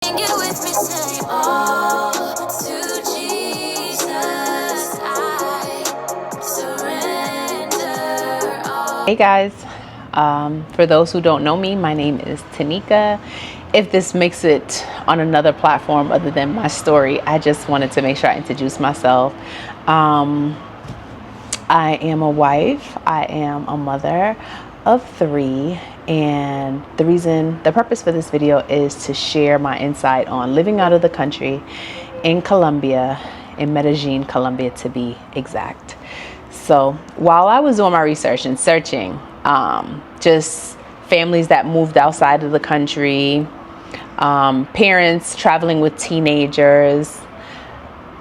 Sing it with me, say, oh, to Jesus I surrender all. Hey guys, for those who don't know me, my name is Tanika. If this makes it on another platform other than my story, I just wanted to make sure I introduce myself. I am a wife, I am a mother of 3, and the purpose for this video is to share my insight on living out of the country in Colombia, in Medellin, Colombia to be exact. So while I was doing my research and searching, just families that moved outside of the country, parents traveling with teenagers,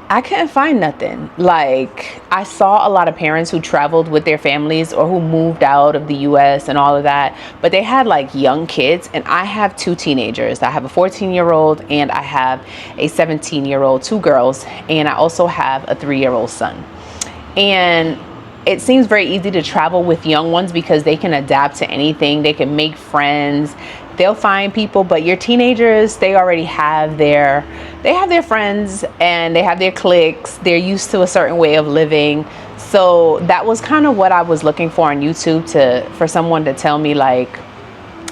I couldn't find nothing. Like, I saw a lot of parents who traveled with their families or who moved out of the US and all of that, but they had like young kids, and I have 2 teenagers. I have a 14-year-old and I have a 17-year-old, 2 girls, and I also have a 3-year-old son. And it seems very easy to travel with young ones because they can adapt to anything. They can make friends. They'll find people. But your teenagers, they already have their friends and they have their cliques. They're used to a certain way of living. So that was kind of what I was looking for on YouTube, for someone to tell me like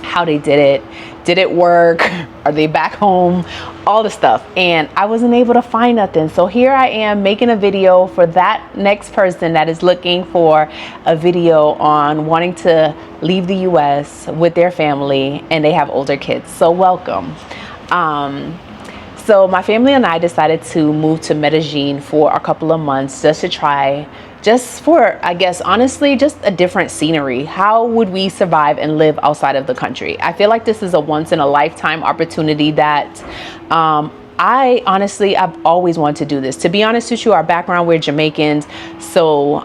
how they did it. Did it work? Are they back home? All the stuff. And I wasn't able to find nothing. So here I am making a video for that next person that is looking for a video on wanting to leave the US with their family and they have older kids. So welcome. So my family and I decided to move to Medellin for a couple of months just to try, just for, I guess, honestly, just a different scenery. How would we survive and live outside of the country? I feel like this is a once in a lifetime opportunity that I've always wanted to do this. To be honest with you, our background, we're Jamaicans. So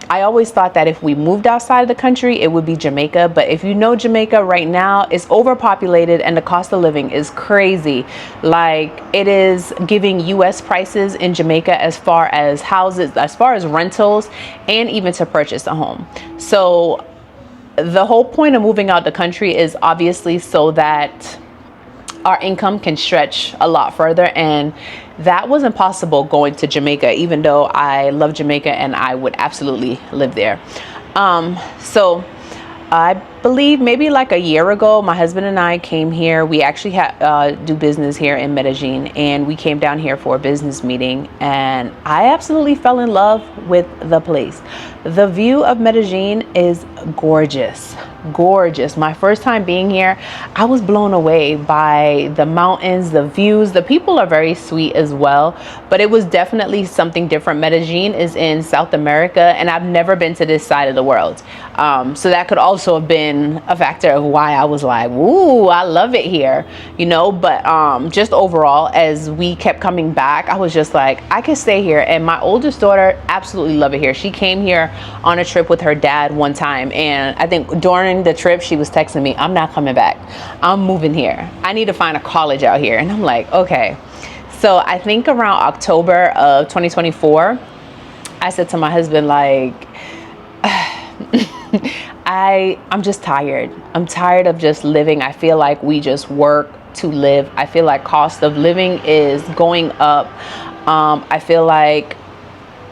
I always thought that if we moved outside of the country, it would be Jamaica. But if you know Jamaica right now, it's overpopulated and the cost of living is crazy. Like, it is giving US prices in Jamaica as far as houses, as far as rentals, and even to purchase a home. So the whole point of moving out the country is obviously so that our income can stretch a lot further, and that wasn't possible going to Jamaica, even though I love Jamaica and I would absolutely live there. So I believe maybe like a year ago, my husband and I came here. We actually do business here in Medellin, and we came down here for a business meeting, and I absolutely fell in love with the place. The view of Medellin is gorgeous. Gorgeous. My first time being here, I was blown away by the mountains, the views. The people are very sweet as well, but it was definitely something different. Medellin is in South America, and I've never been to this side of the world. So that could also have been a factor of why I was like, ooh, I love it here, you know. But just overall, as we kept coming back, I was just like, I could stay here. And my oldest daughter absolutely loved it here. She came here on a trip with her dad one time, and I think during the trip she was texting me, I'm not coming back, I'm moving here, I need to find a college out here. And I'm like, okay. So I think around October of 2024, I said to my husband, like, I'm just tired. I'm tired of just living. I feel like we just work to live. I feel like cost of living is going up. I feel like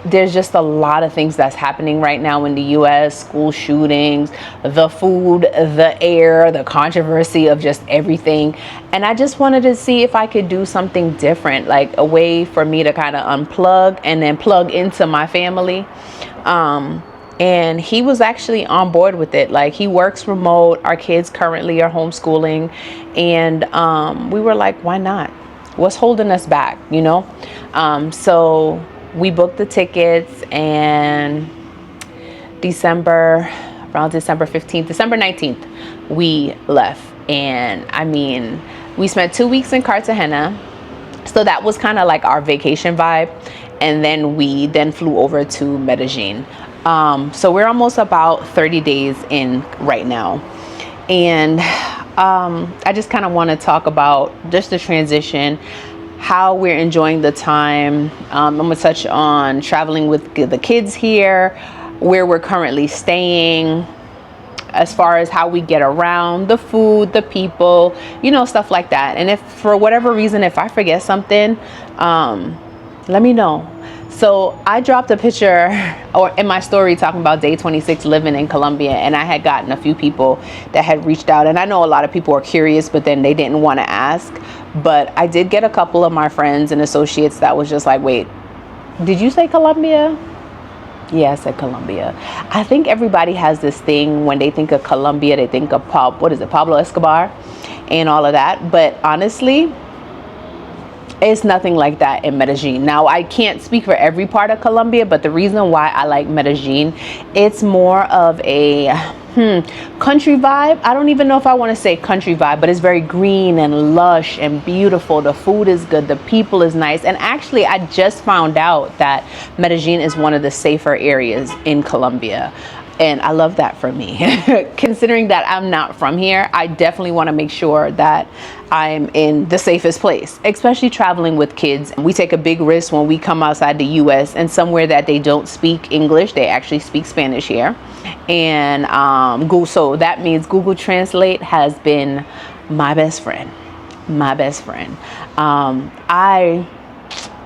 there's just a lot of things that's happening right now in the US, school shootings, the food, the air, the controversy of just everything. And I just wanted to see if I could do something different, like a way for me to kind of unplug and then plug into my family. And he was actually on board with it. Like, he works remote. Our kids currently are homeschooling. And we were like, why not? What's holding us back, you know? So we booked the tickets, and around December 15th, December 19th, we left. And I mean, we spent 2 weeks in Cartagena. So that was kind of like our vacation vibe. And then we flew over to Medellin. So we're almost about 30 days in right now. And I just kind of want to talk about just the transition, how we're enjoying the time. I'm going to touch on traveling with the kids here, where we're currently staying, as far as how we get around, the food, the people, you know, stuff like that. And if for whatever reason, if I forget something, let me know. So I dropped a picture or in my story talking about day 26 living in Colombia, and I had gotten a few people that had reached out, and I know a lot of people are curious, but then they didn't want to ask. But I did get a couple of my friends and associates that was just like, wait, did you say Colombia? Yeah, I said Colombia. I think everybody has this thing when they think of Colombia, they think of Pablo Escobar and all of that. But honestly, it's nothing like that in Medellin. Now, I can't speak for every part of Colombia, but the reason why I like Medellin, it's more of a country vibe. I don't even know if I want to say country vibe, but it's very green and lush and beautiful. The food is good. The people is nice. And actually, I just found out that Medellin is one of the safer areas in Colombia. And I love that for me. Considering that I'm not from here, I definitely want to make sure that I'm in the safest place, especially traveling with kids. We take a big risk when we come outside the US and somewhere that they don't speak English. They actually speak Spanish here. And so that means Google Translate has been my best friend. My best friend. I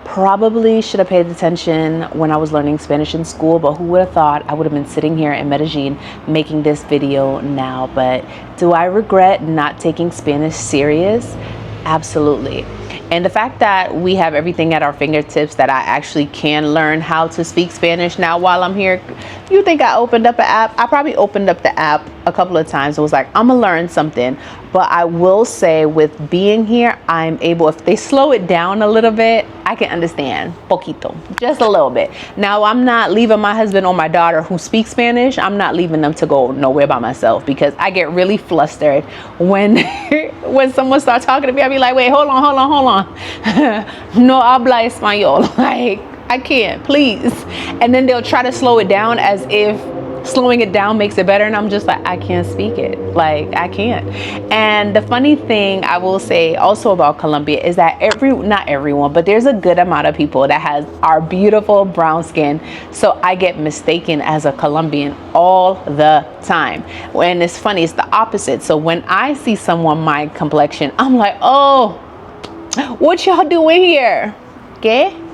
probably should have paid attention when I was learning Spanish in school, but who would have thought I would have been sitting here in Medellin making this video now. But do I regret not taking Spanish serious? Absolutely. And the fact that we have everything at our fingertips that I actually can learn how to speak Spanish now while I'm here. You think I opened up an app? I probably opened up the app a couple of times. It was like, I'm gonna learn something. But I will say with being here, I'm able, if they slow it down a little bit, I can understand poquito, just a little bit. Now, I'm not leaving my husband or my daughter who speak Spanish. I'm not leaving them to go nowhere by myself because I get really flustered when when someone starts talking to me. I be like, wait, hold on. No habla español. Like, I can't, please. And then they'll try to slow it down as if slowing it down makes it better, and I'm just like, I can't speak it. Like, I can't. And the funny thing I will say also about Colombia is that not everyone, but there's a good amount of people that has our beautiful brown skin. So I get mistaken as a Colombian all the time. And it's funny, it's the opposite. So when I see someone my complexion, I'm like, oh, what y'all doing here? Okay?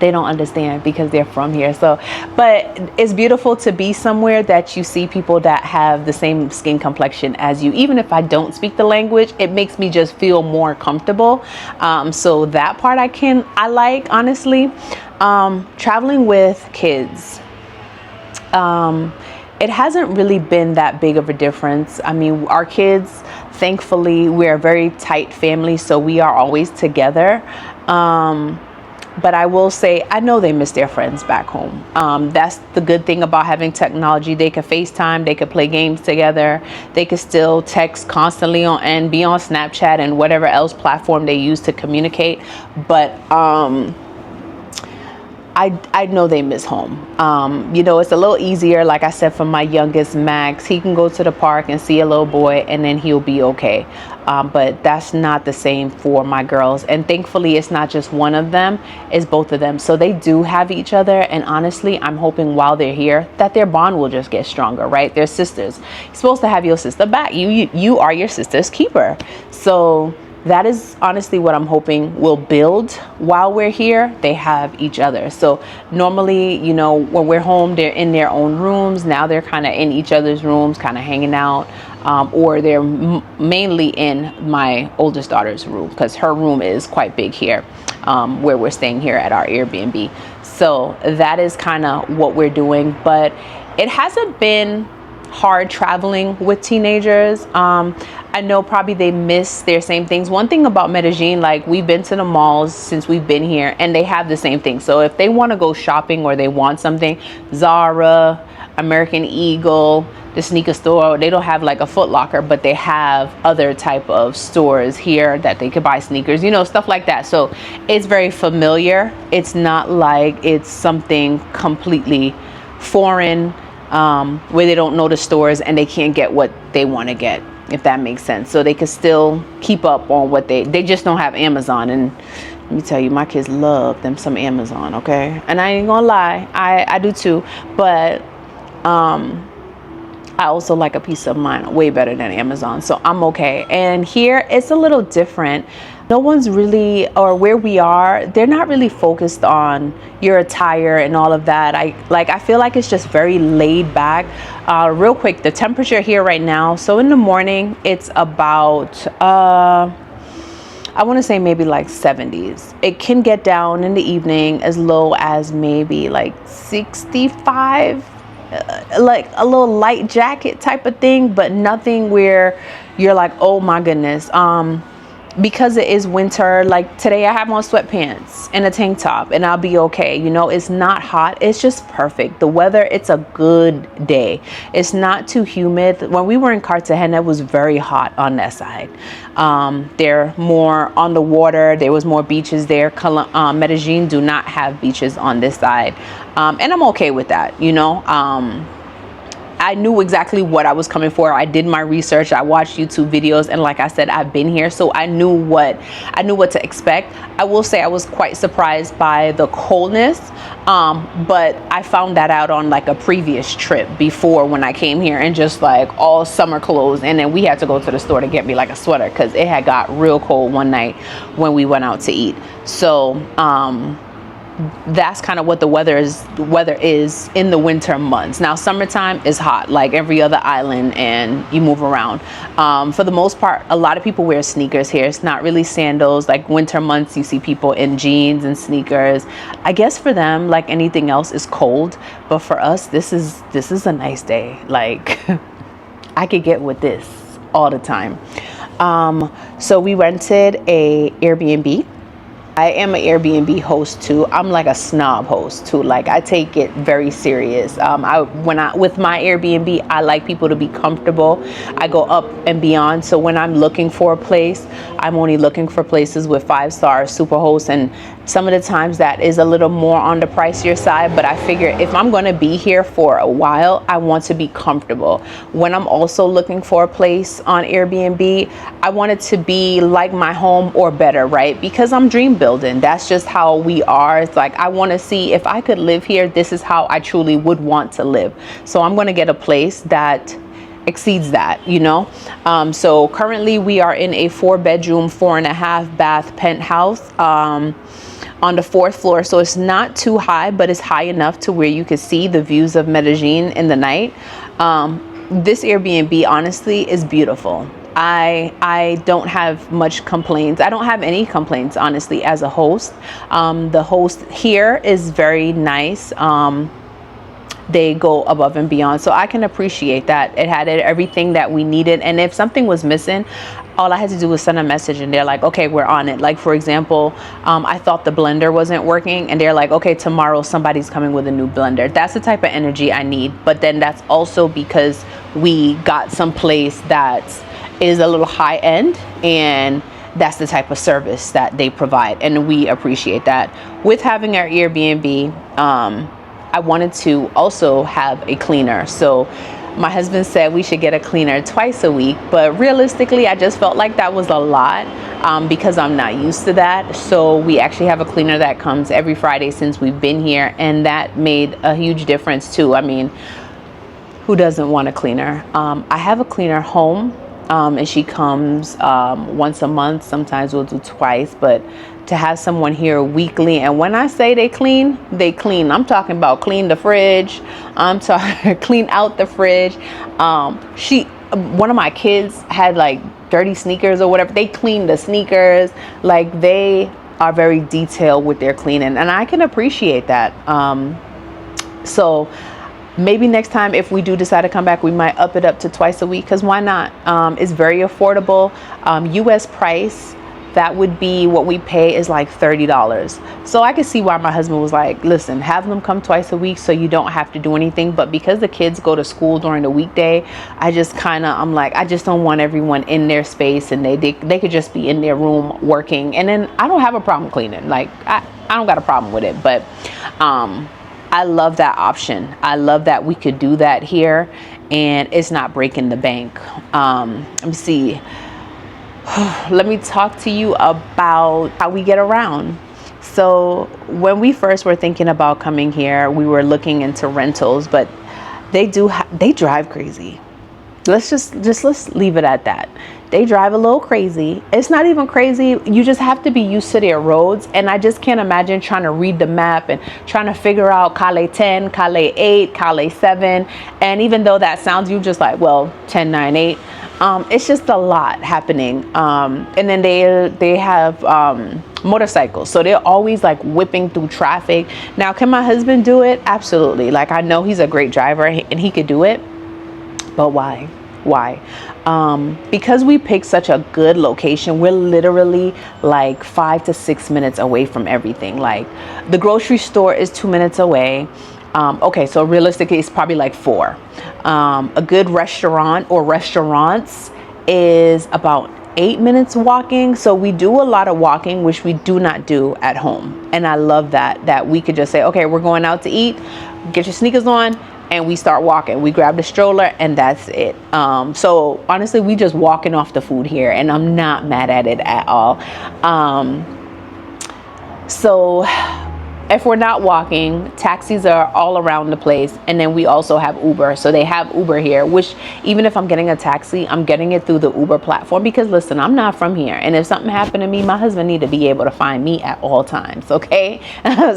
They don't understand because they're from here. So, but it's beautiful to be somewhere that you see people that have the same skin complexion as you. Even if I don't speak the language, it makes me just feel more comfortable. So that part I like, honestly. Traveling with kids, it hasn't really been that big of a difference. I mean, our kids, thankfully, we're a very tight family, so we are always together. But I will say, I know they miss their friends back home. That's the good thing about having technology. They can FaceTime, they can play games together, they can still text constantly and be on Snapchat and whatever else platform they use to communicate. But I know they miss home. You know, it's a little easier, like I said, for my youngest, Max. He can go to the park and see a little boy and then he'll be okay. But that's not the same for my girls. And thankfully, it's not just one of them, it's both of them. So they do have each other. And honestly, I'm hoping while they're here that their bond will just get stronger, right? They're sisters. You're supposed to have your sister back. You are your sister's keeper. So that is honestly what I'm hoping will build while we're here. They have each other. So normally, you know, when we're home, they're in their own rooms. Now they're kind of in each other's rooms, kind of hanging out. Or they're mainly in my oldest daughter's room because her room is quite big here, where we're staying here at our Airbnb. So that is kind of what we're doing. But it hasn't been hard traveling with teenagers. I know probably they miss their same things. One thing about Medellin, like we've been to the malls since we've been here and they have the same thing. So if they want to go shopping or they want something, Zara, American Eagle, the sneaker store, they don't have like a Foot Locker, but they have other type of stores here that they could buy sneakers, you know, stuff like that. So it's very familiar. It's not like it's something completely foreign, where they don't know the stores and they can't get what they want to get, if that makes sense. So they can still keep up on what they just don't have Amazon. And let me tell you, my kids love them some Amazon, okay? And I ain't gonna lie, I do too. But I also like a peace of mind way better than Amazon, so I'm okay. And here it's a little different. No one's really, or where we are, they're not really focused on your attire and all of that. I feel like it's just very laid back. Real quick, the temperature here right now, so in the morning it's about I want to say maybe like 70s. It can get down in the evening as low as maybe like 65, like a little light jacket type of thing, but nothing where you're like, oh my goodness. Because it is winter, like today I have on sweatpants and a tank top and I'll be okay. You know, it's not hot. It's just perfect. The weather, it's a good day. It's not too humid. When we were in Cartagena, it was very hot on that side. They're more on the water. There was more beaches there. Medellin do not have beaches on this side. And I'm okay with that, you know. I knew exactly what I was coming for. I did my research. I watched YouTube videos, and like I said, I've been here, so I knew what to expect. I will say I was quite surprised by the coldness, but I found that out on like a previous trip before when I came here, and just like all summer clothes, and then we had to go to the store to get me like a sweater because it had got real cold one night when we went out to eat. So that's kind of what the weather is in the winter months. Now summertime is hot like every other island, and you move around. For the most part, a lot of people wear sneakers here. It's not really sandals. Like winter months, you see people in jeans and sneakers. I guess for them, like anything else, is cold, but for us, this is a nice day. Like I could get with this all the time. So we rented a Airbnb. I am an Airbnb host too. I'm like a snob host too. Like I take it very serious. With my Airbnb, I like people to be comfortable. I go up and beyond. So when I'm looking for a place, I'm only looking for places with 5-star Superhost, and some of the times that is a little more on the pricier side. But I figure if I'm going to be here for a while, I want to be comfortable. When I'm also looking for a place on Airbnb, I want it to be like my home or better, right? Because I'm dream building. That's just how we are. It's like I want to see if I could live here, this is how I truly would want to live. So I'm going to get a place that exceeds that, you know. So currently we are in a 4-bedroom, 4.5-bath penthouse on the 4th floor. So it's not too high, but it's high enough to where you can see the views of Medellin in the night. This Airbnb honestly is beautiful. I don't have much complaints. I don't have any complaints, honestly, as a host. The host here is very nice. They go above and beyond, so I can appreciate that. It had everything that we needed, and if something was missing, all I had to do was send a message and they're like, okay, we're on it. Like for example, I thought the blender wasn't working, and they're like, okay, tomorrow somebody's coming with a new blender. That's the type of energy I need. But then that's also because we got some place that is a little high end, and that's the type of service that they provide, and we appreciate that. With having our Airbnb, I wanted to also have a cleaner. So my husband said we should get a cleaner twice a week, but realistically I just felt like that was a lot because I'm not used to that. So we actually have a cleaner that comes every Friday since we've been here, and that made a huge difference too. I mean, who doesn't want a cleaner? I have a cleaner home, and she comes once a month. Sometimes we'll do twice, but to have someone here weekly, and when I say they clean, they clean. I'm talking about clean the fridge. I'm talking clean out the fridge. One of my kids had like dirty sneakers or whatever. They clean the sneakers. Like they are very detailed with their cleaning, and I can appreciate that. So maybe next time, if we do decide to come back, we might up it up to twice a week, because why not? It's very affordable. US price, that would be what we pay, is like $30. So I could see why my husband was like, listen, have them come twice a week so you don't have to do anything. But because the kids go to school during the weekday, I'm like, I just don't want everyone in their space, and they could just be in their room working. And then I don't have a problem cleaning. Like I don't got a problem with it. But I love that option. I love that we could do that here, and it's not breaking the bank. Let me see. Let me talk to you about how we get around. So when we first were thinking about coming here, we were looking into rentals, but they drive crazy. let's leave it at that. They drive a little crazy. It's not even crazy. You just have to be used to their roads. And I just can't imagine trying to read the map and trying to figure out Calle 10, Calle 8, Calle 7. And even though that sounds, you just like, well, 10, 9, 8. It's just a lot happening. And then they have motorcycles. So they're always like whipping through traffic. Now, can my husband do it? Absolutely. Like, I know he's a great driver and he could do it. But why? Because we picked such a good location, we're literally like 5 to 6 minutes away from everything. Like, the grocery store is 2 minutes away. Okay, so realistically, it's probably like 4. A good restaurant or restaurants is about 8 minutes walking. So we do a lot of walking, which we do not do at home. And I love that we could just say, okay, we're going out to eat, get your sneakers on, and we start walking. We grab the stroller and that's it. So honestly, we just walking off the food here and I'm not mad at it at all. So if we're not walking, taxis are all around the place. And then we also have Uber. So they have Uber here, which even if I'm getting a taxi, I'm getting it through the Uber platform because listen, I'm not from here. And if something happened to me, my husband need to be able to find me at all times. Okay.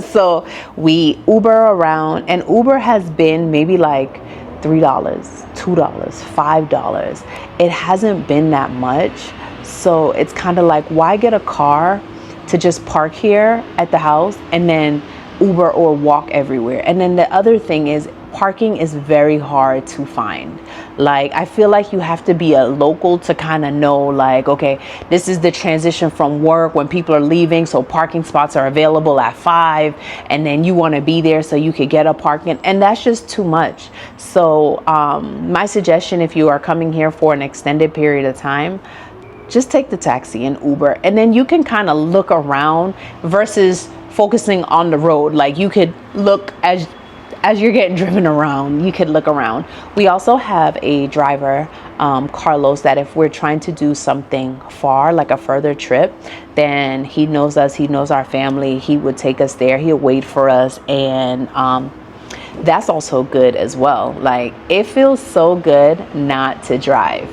So we Uber around, and Uber has been maybe like $3, $2, $5. It hasn't been that much. So it's kind of like, why get a car to just park here at the house and then Uber or walk everywhere? And then the other thing is, parking is very hard to find. Like, I feel like you have to be a local to kind of know, like, okay, this is the transition from work when people are leaving, so parking spots are available at 5, and then you want to be there so you could get a parking, and that's just too much. So my suggestion, if you are coming here for an extended period of time, just take the taxi and Uber, and then you can kind of look around versus focusing on the road. Like, you could look as you're getting driven around, you could look around. We also have a driver, Carlos, that if we're trying to do something far, like a further trip, then he knows us, he knows our family, he would take us there, he'll wait for us, and that's also good as well. Like, it feels so good not to drive.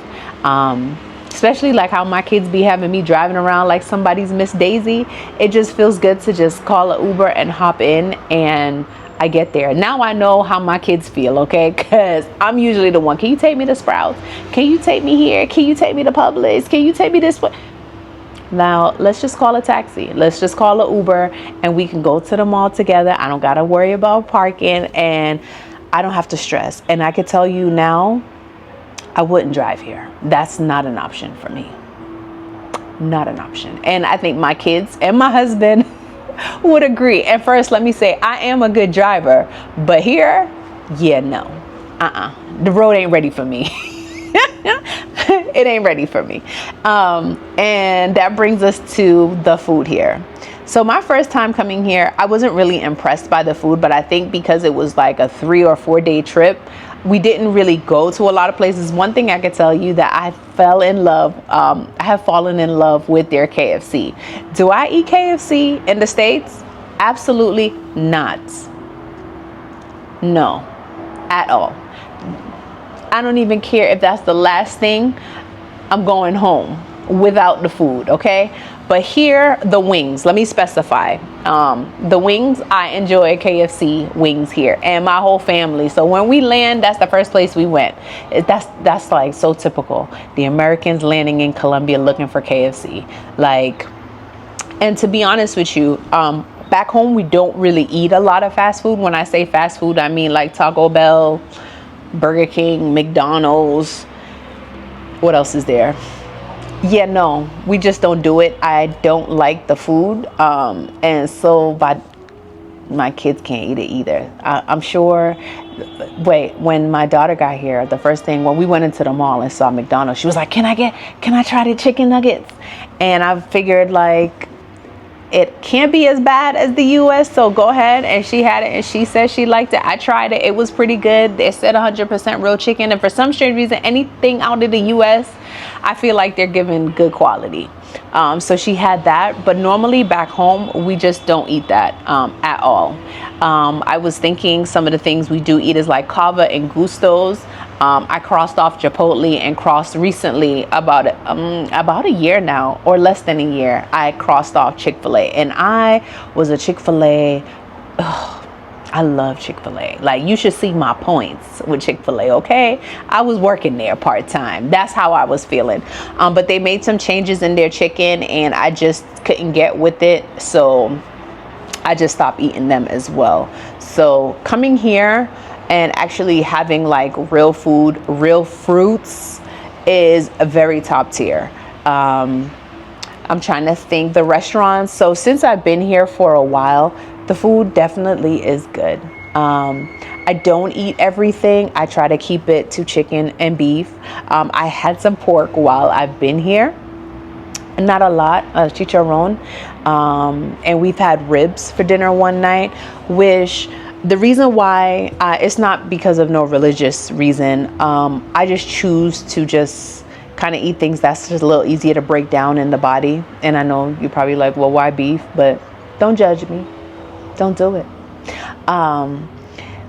Especially like how my kids be having me driving around like somebody's Miss Daisy. It just feels good to just call an Uber and hop in and I get there. Now I know how my kids feel, okay? Because I'm usually the one, can you take me to Sprouts? Can you take me here? Can you take me to Publix? Can you take me this way? Now, let's just call a taxi. Let's just call an Uber and we can go to the mall together. I don't got to worry about parking and I don't have to stress. And I could tell you now, I wouldn't drive here. That's not an option for me. Not an option. And I think my kids and my husband would agree. And first, let me say, I am a good driver, but here, yeah, no. The road ain't ready for me. It ain't ready for me. And that brings us to the food here. So my first time coming here, I wasn't really impressed by the food, but I think because it was like a 3 or 4 day trip, we didn't really go to a lot of places. One thing I could tell you that I fell in love, I have fallen in love with their KFC. Do I eat KFC in the States? Absolutely not. No, at all. I don't even care if that's the last thing. I'm going home without the food, okay? But here, the wings, let me specify. The wings, I enjoy KFC wings here and my whole family. So when we land, that's the first place we went. That's like so typical. The Americans landing in Colombia looking for KFC. Like, and to be honest with you, back home, we don't really eat a lot of fast food. When I say fast food, I mean like Taco Bell, Burger King, McDonald's. What else is there? Yeah, no, we just don't do it. I don't like the food. And so my kids can't eat it either. I'm sure. Wait, when my daughter got here, the first thing, when we went into the mall and saw McDonald's, she was like, can I try the chicken nuggets? And I figured like, it can't be as bad as the US, so go ahead. And she had it and she said she liked it. I tried it. It was pretty good. They said 100% real chicken. And for some strange reason, anything out of the US, I feel like they're giving good quality. So she had that. But normally back home, we just don't eat that at all. I was thinking some of the things we do eat is like cava and gustos. I crossed off Chipotle and crossed recently about a year now, or less than a year. I crossed off Chick-fil-A, and I was a Chick-fil-A. I love Chick-fil-A. Like, you should see my points with Chick-fil-A, okay? I was working there part-time. That's how I was feeling. But they made some changes in their chicken, and I just couldn't get with it. So I just stopped eating them as well. So coming here and actually having like real food, real fruits is a very top tier. I'm trying to think the restaurants. So since I've been here for a while, the food definitely is good. I don't eat everything. I try to keep it to chicken and beef. I had some pork while I've been here. Not a lot, chicharron. And we've had ribs for dinner one night, which the reason why, it's not because of no religious reason. I just choose to just kind of eat things that's just a little easier to break down in the body. And I know you're probably like, well, why beef? But don't judge me. Don't do it.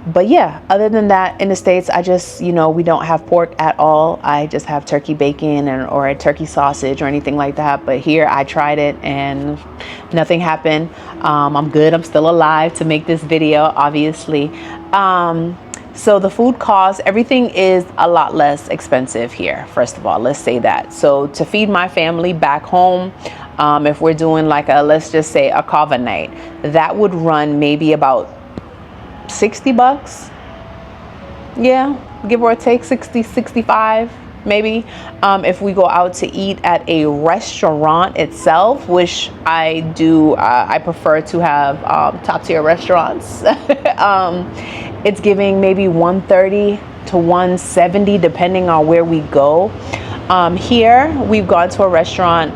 But yeah, other than that, in the States, I just, we don't have pork at all. I just have turkey bacon or a turkey sausage or anything like that. But here I tried it and nothing happened. I'm good. I'm still alive to make this video, obviously. So the food costs, everything is a lot less expensive here. First of all, let's say that. So to feed my family back home, if we're doing like let's just say a kava night, that would run maybe about $60. Yeah, give or take 60, 65 maybe. If we go out to eat at a restaurant itself, which I do, I prefer to have top tier restaurants. It's giving maybe 130 to 170 depending on where we go. Here we've gone to a restaurant,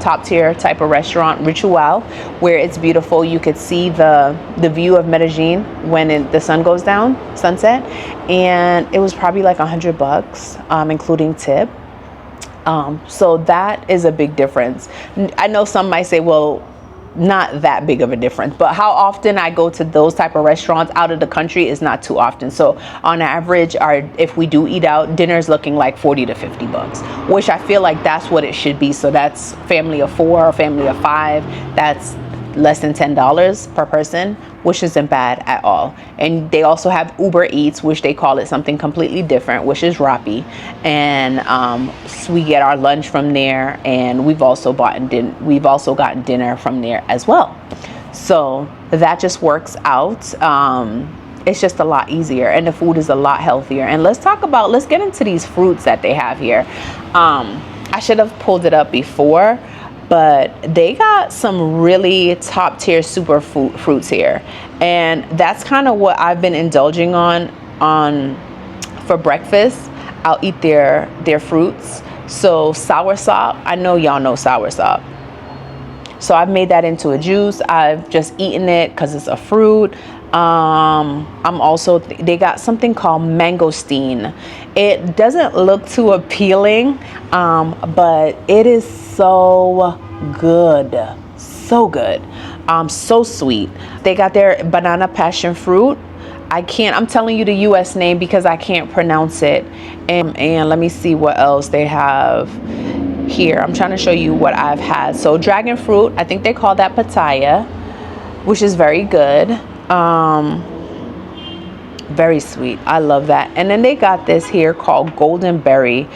top tier type of restaurant, Ritual, where it's beautiful. You could see the view of Medellin when the sun goes down, sunset, and it was probably like $100, including tip. So that is a big difference. I know some might say, well, not that big of a difference, but how often I go to those type of restaurants out of the country is not too often. So on average, if we do eat out, dinner's looking like $40 to $50, which I feel like that's what it should be. So that's family of 4 or family of 5. That's less than $10 per person, which isn't bad at all. And they also have Uber Eats, which they call it something completely different, which is Rappi. And so we get our lunch from there, and we've also gotten dinner from there as well. So that just works out. It's just a lot easier, and the food is a lot healthier. And let's get into these fruits that they have here. I should have pulled it up before, but they got some really top tier super fruits here. And that's kind of what I've been indulging on for breakfast. I'll eat their fruits. So soursop, I know y'all know soursop. So I've made that into a juice. I've just eaten it because it's a fruit. They got something called mangosteen. It doesn't look too appealing, but it is so good. So good. So sweet. They got their banana passion fruit. I'm telling you the US name because I can't pronounce it. And let me see what else they have here. I'm trying to show you what I've had. So dragon fruit, I think they call that pitaya, which is very good. Very sweet. I love that. And then they got this here called golden berry.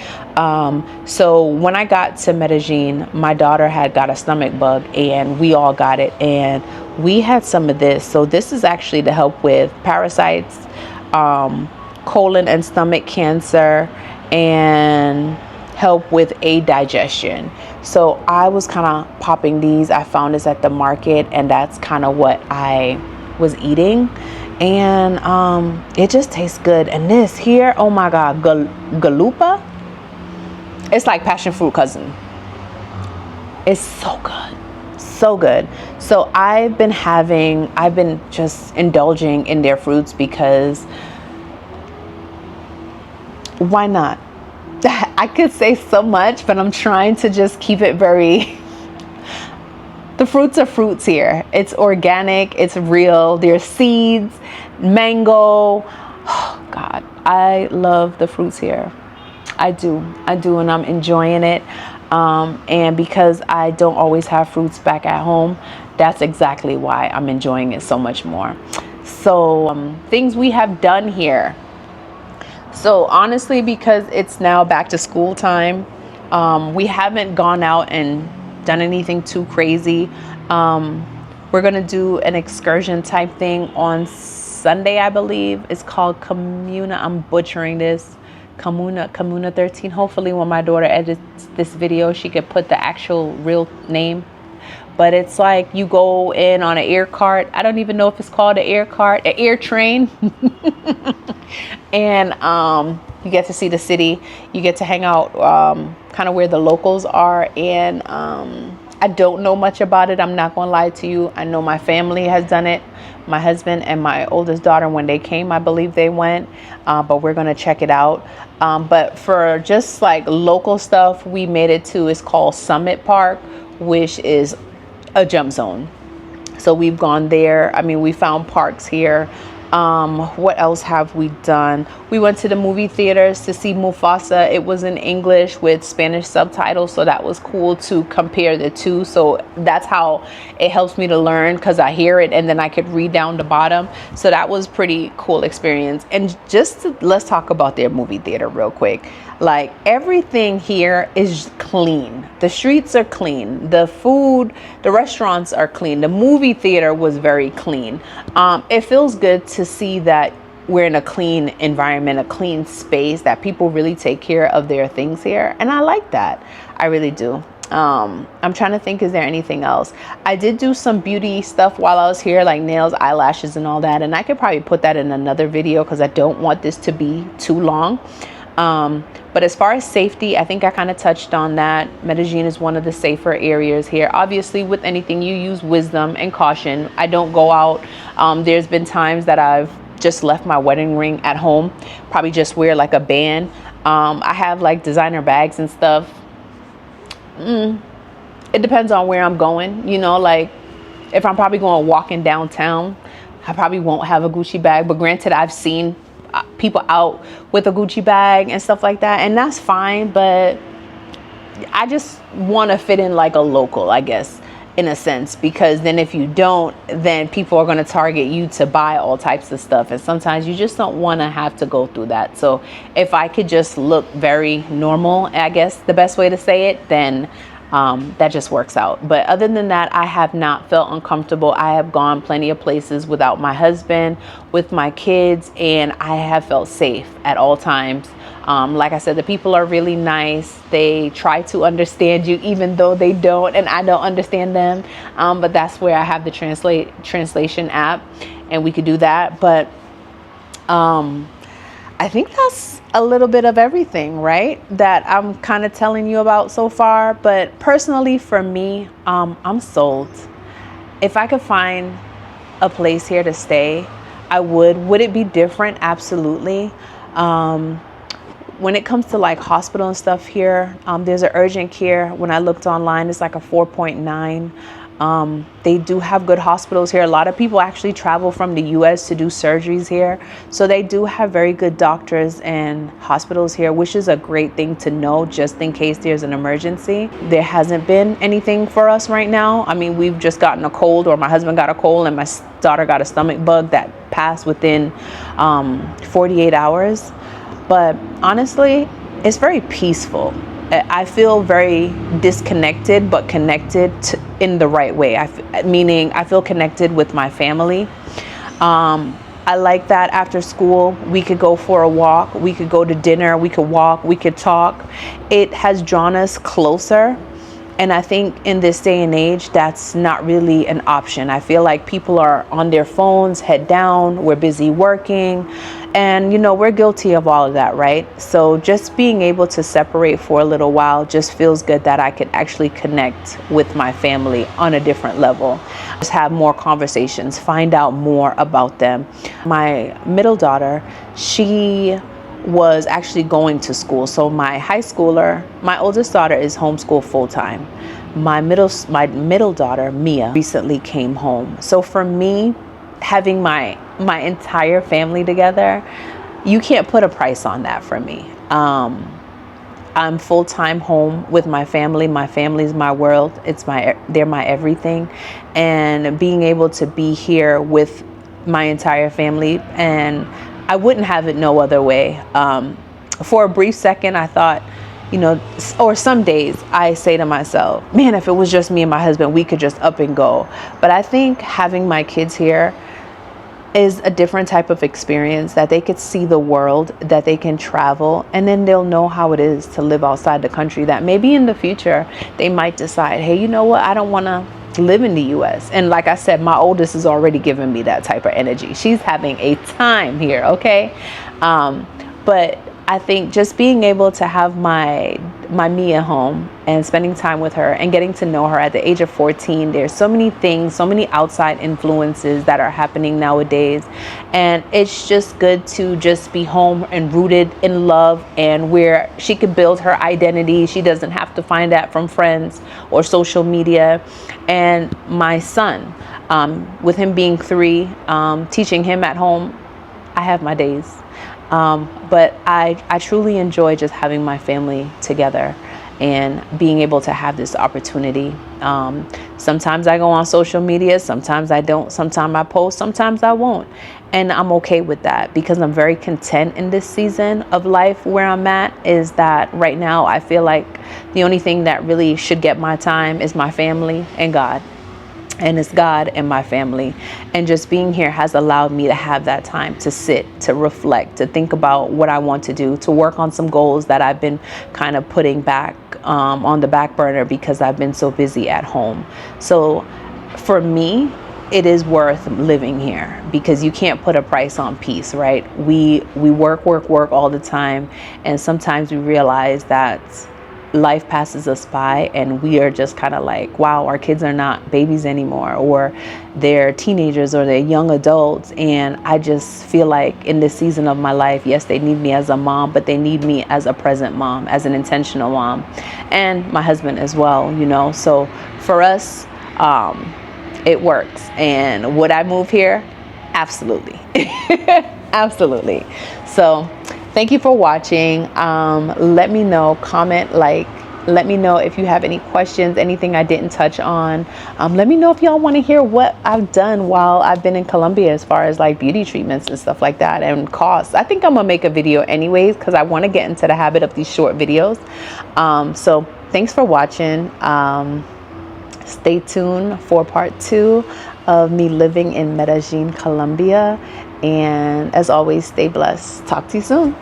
So when I got to Medellin, my daughter had got a stomach bug, and we all got it, and we had some of this. So this is actually to help with parasites, colon and stomach cancer, and help with aid digestion. So I was kind of popping these. I found this at the market, and that's kind of what I was eating, and it just tastes good. And this here, oh my god, galupa, it's like passion fruit cousin. It's so good, so good. So I've been just indulging in their fruits because why not? I could say so much, but I'm trying to just keep it very the fruits are fruits here. It's organic, it's real. There's seeds, mango. Oh God, I love the fruits here. I do, and I'm enjoying it. And because I don't always have fruits back at home, that's exactly why I'm enjoying it so much more. So things we have done here. So honestly, because it's now back to school time, we haven't gone out and done anything too crazy. We're gonna do an excursion type thing on Sunday, I believe. It's called Comuna. I'm butchering this. Comuna 13. Hopefully when my daughter edits this video, she could put the actual real name. But it's like you go in on an air cart. I don't even know if it's called an air cart, an air train. And you get to see the city. You get to hang out kind of where the locals are. And I don't know much about it. I'm not going to lie to you. I know my family has done it. My husband and my oldest daughter, when they came, I believe they went. But we're going to check it out. But for just like local stuff, we made it to, it's called Summit Park, which is a jump zone. So we've gone there. I mean, we found parks here. What else have we done? We went to the movie theaters to see Mufasa. It was in English with Spanish subtitles, so that was cool to compare the two. So that's how it helps me to learn, because I hear it and then I could read down the bottom. So that was pretty cool experience. And let's talk about their movie theater real quick. Like, everything here is clean. The streets are clean. The food, the restaurants are clean. The movie theater was very clean. It feels good to see that we're in a clean environment, a clean space, that people really take care of their things here. And I like that. I really do. I'm trying to think, is there anything else? I did do some beauty stuff while I was here, like nails, eyelashes, and all that. And I could probably put that in another video because I don't want this to be too long. But as far as safety, I think I kind of touched on that. Medellin is one of the safer areas here. Obviously, with anything, you use wisdom and caution. I don't go out. There's been times that I've just left my wedding ring at home, probably just wear like a band. I have like designer bags and stuff. It depends on where I'm going, you know, like if I'm probably going walking downtown, I probably won't have a Gucci bag. But granted, I've seen people out with a Gucci bag and stuff like that, and that's fine. But I just want to fit in like a local, I guess, in a sense, because then if you don't, then people are going to target you to buy all types of stuff, and sometimes you just don't want to have to go through that. So if I could just look very normal, I guess the best way to say it, then that just works out. But other than that, I have not felt uncomfortable. I have gone plenty of places without my husband, with my kids, and I have felt safe at all times. Like I said, the people are really nice. They try to understand you, even though they don't, and I don't understand them. But that's where I have the translation app, and we could do that. But I think that's a little bit of everything, right, that I'm kind of telling you about so far. But personally, for me, I'm sold. If I could find a place here to stay, I would. Would it be different? Absolutely. When it comes to like hospital and stuff here, there's an urgent care. When I looked online, it's like a 4.9. They do have good hospitals here. A lot of people actually travel from the US to do surgeries here. So they do have very good doctors and hospitals here, which is a great thing to know just in case there's an emergency. There hasn't been anything for us right now. I mean, we've just gotten a cold, or my husband got a cold and my daughter got a stomach bug that passed within 48 hours. But honestly, it's very peaceful. I feel very disconnected, but connected in the right way. Meaning I feel connected with my family. I like that after school, we could go for a walk. We could go to dinner. We could walk. We could talk. It has drawn us closer. And I think in this day and age, that's not really an option. I feel like people are on their phones, head down. We're busy working. And, you know, we're guilty of all of that, right? So just being able to separate for a little while just feels good, that I could actually connect with my family on a different level. Just have more conversations, find out more about them. My middle daughter, she was actually going to school. So my high schooler, my oldest daughter is homeschooled full-time. My middle daughter, Mia, recently came home. So for me, having my entire family together, you can't put a price on that for me. I'm full-time home with my family. My family's my world. They're my everything. And being able to be here with my entire family, and I wouldn't have it no other way. For a brief second, I thought, or some days I say to myself, man, if it was just me and my husband, we could just up and go. But I think having my kids here is a different type of experience, that they could see the world, that they can travel, and then they'll know how it is to live outside the country, that maybe in the future they might decide, hey, you know what, I don't want to live in the US. And like I said, my oldest is already giving me that type of energy. She's having a time here, okay? But I think just being able to have my Mia home and spending time with her and getting to know her at the age of 14, there's so many things, so many outside influences that are happening nowadays. And it's just good to just be home and rooted in love, and where she could build her identity. She doesn't have to find that from friends or social media. And my son, with him being 3, teaching him at home, I have my days. But I truly enjoy just having my family together and being able to have this opportunity. Sometimes I go on social media, sometimes I don't, sometimes I post, sometimes I won't. And I'm okay with that, because I'm very content in this season of life where I'm at. Is that right now I feel like the only thing that really should get my time is my family and God. And it's God and my family. And just being here has allowed me to have that time to sit, to reflect, to think about what I want to do, to work on some goals that I've been kind of putting back on the back burner because I've been so busy at home. So for me, it is worth living here, because you can't put a price on peace, right? We work all the time. And sometimes we realize that life passes us by and we are just kind of like, wow, our kids are not babies anymore, or they're teenagers, or they're young adults. And I just feel like in this season of my life, yes, they need me as a mom, but they need me as a present mom, as an intentional mom, and my husband as well, So for us, it works. And would I move here? Absolutely. Absolutely. So thank you for watching. Let me know, comment, let me know if you have any questions, anything I didn't touch on. Let me know if y'all want to hear what I've done while I've been in Colombia, as far as like beauty treatments and stuff like that, and costs. I think I'm gonna make a video anyways, because I want to get into the habit of these short videos. So thanks for watching. Stay tuned for part 2 of me living in Medellin, Colombia. And as always, stay blessed. Talk to you soon.